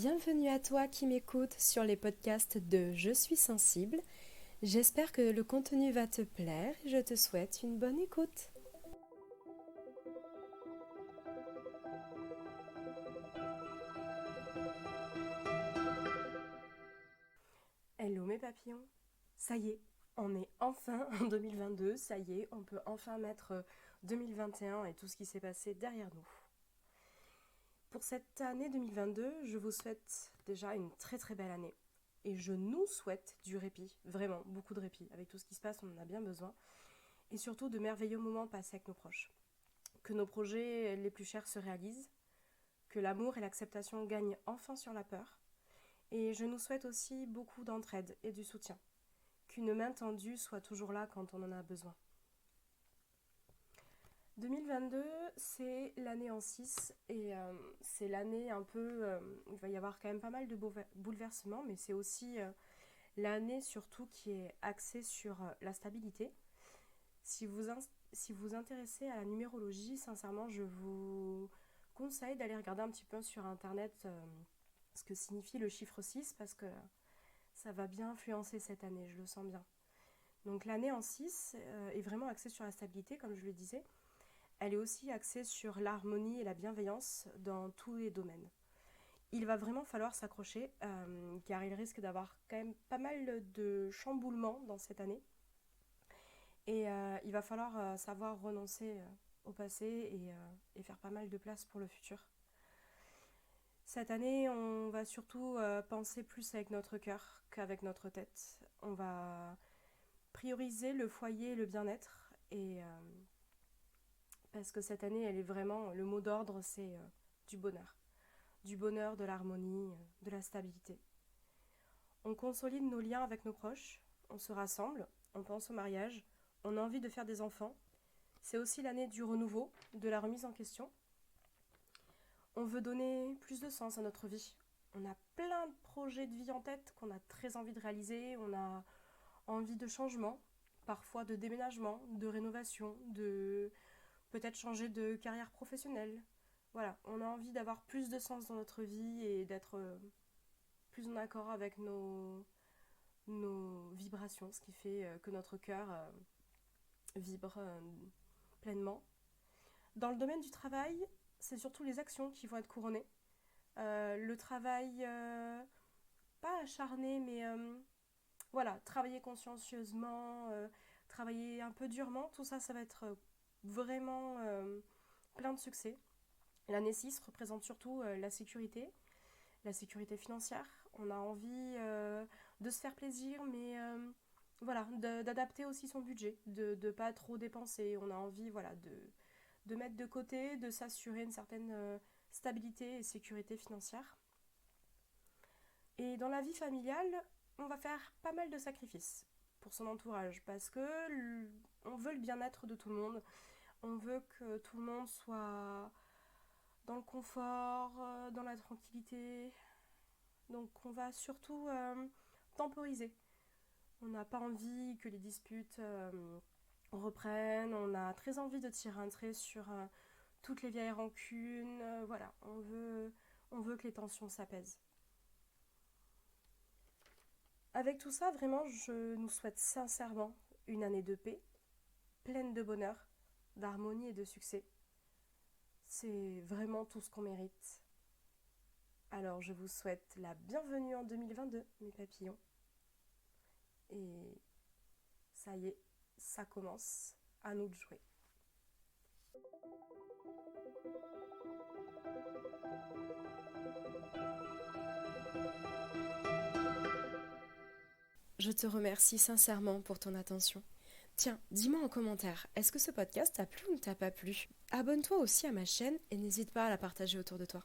Bienvenue à toi qui m'écoutes sur les podcasts de Je suis sensible. J'espère que le contenu va te plaire et je te souhaite une bonne écoute. Hello mes papillons, ça y est, on est enfin en 2022, ça y est, on peut enfin mettre 2021 et tout ce qui s'est passé derrière nous. Pour cette année 2022, je vous souhaite déjà une très très belle année. Et je nous souhaite du répit, vraiment beaucoup de répit. Avec tout ce qui se passe, on en a bien besoin. Et surtout de merveilleux moments passés avec nos proches. Que nos projets les plus chers se réalisent. Que l'amour et l'acceptation gagnent enfin sur la peur. Et je nous souhaite aussi beaucoup d'entraide et du soutien. Qu'une main tendue soit toujours là quand on en a besoin. 2022, c'est l'année en 6 et c'est l'année un peu... il va y avoir quand même pas mal de bouleversements, mais c'est aussi l'année surtout qui est axée sur la stabilité. Si vous intéressez à la numérologie, sincèrement, je vous conseille d'aller regarder un petit peu sur Internet ce que signifie le chiffre 6 parce que ça va bien influencer cette année, je le sens bien. Donc l'année en 6 est vraiment axée sur la stabilité, comme je le disais. Elle est aussi axée sur l'harmonie et la bienveillance dans tous les domaines. Il va vraiment falloir s'accrocher car il risque d'avoir quand même pas mal de chamboulements dans cette année. Et il va falloir savoir renoncer au passé et faire pas mal de place pour le futur. Cette année, on va surtout penser plus avec notre cœur qu'avec notre tête. On va prioriser le foyer et le bien-être et parce que cette année, elle est vraiment, le mot d'ordre, c'est du bonheur. Du bonheur, de l'harmonie, de la stabilité. On consolide nos liens avec nos proches, on se rassemble, on pense au mariage, on a envie de faire des enfants. C'est aussi l'année du renouveau, de la remise en question. On veut donner plus de sens à notre vie. On a plein de projets de vie en tête qu'on a très envie de réaliser. On a envie de changement, parfois de déménagement, de rénovation, de peut-être changer de carrière professionnelle. Voilà, on a envie d'avoir plus de sens dans notre vie et d'être plus en accord avec nos vibrations, ce qui fait que notre cœur vibre pleinement. Dans le domaine du travail, c'est surtout les actions qui vont être couronnées. Le travail, pas acharné, mais voilà, travailler consciencieusement, travailler un peu durement, tout ça, ça va être vraiment plein de succès. L'année 6 représente surtout la sécurité financière. On a envie de se faire plaisir, mais voilà, d'adapter aussi son budget, de ne pas trop dépenser. On a envie voilà, de mettre de côté, de s'assurer une certaine stabilité et sécurité financière. Et dans la vie familiale, on va faire pas mal de sacrifices pour son entourage parce que on veut le bien-être de tout le monde. On veut que tout le monde soit dans le confort, dans la tranquillité. Donc on va surtout temporiser. On n'a pas envie que les disputes reprennent. On a très envie de tirer un trait sur toutes les vieilles rancunes. Voilà, on veut que les tensions s'apaisent. Avec tout ça, vraiment, je nous souhaite sincèrement une année de paix, pleine de bonheur, d'harmonie et de succès. C'est vraiment tout ce qu'on mérite. Alors je vous souhaite la bienvenue en 2022, mes papillons. Et ça y est, ça commence, à nous de jouer. Je te remercie sincèrement pour ton attention. Tiens, dis-moi en commentaire, est-ce que ce podcast t'a plu ou ne t'a pas plu? Abonne-toi aussi à ma chaîne et n'hésite pas à la partager autour de toi.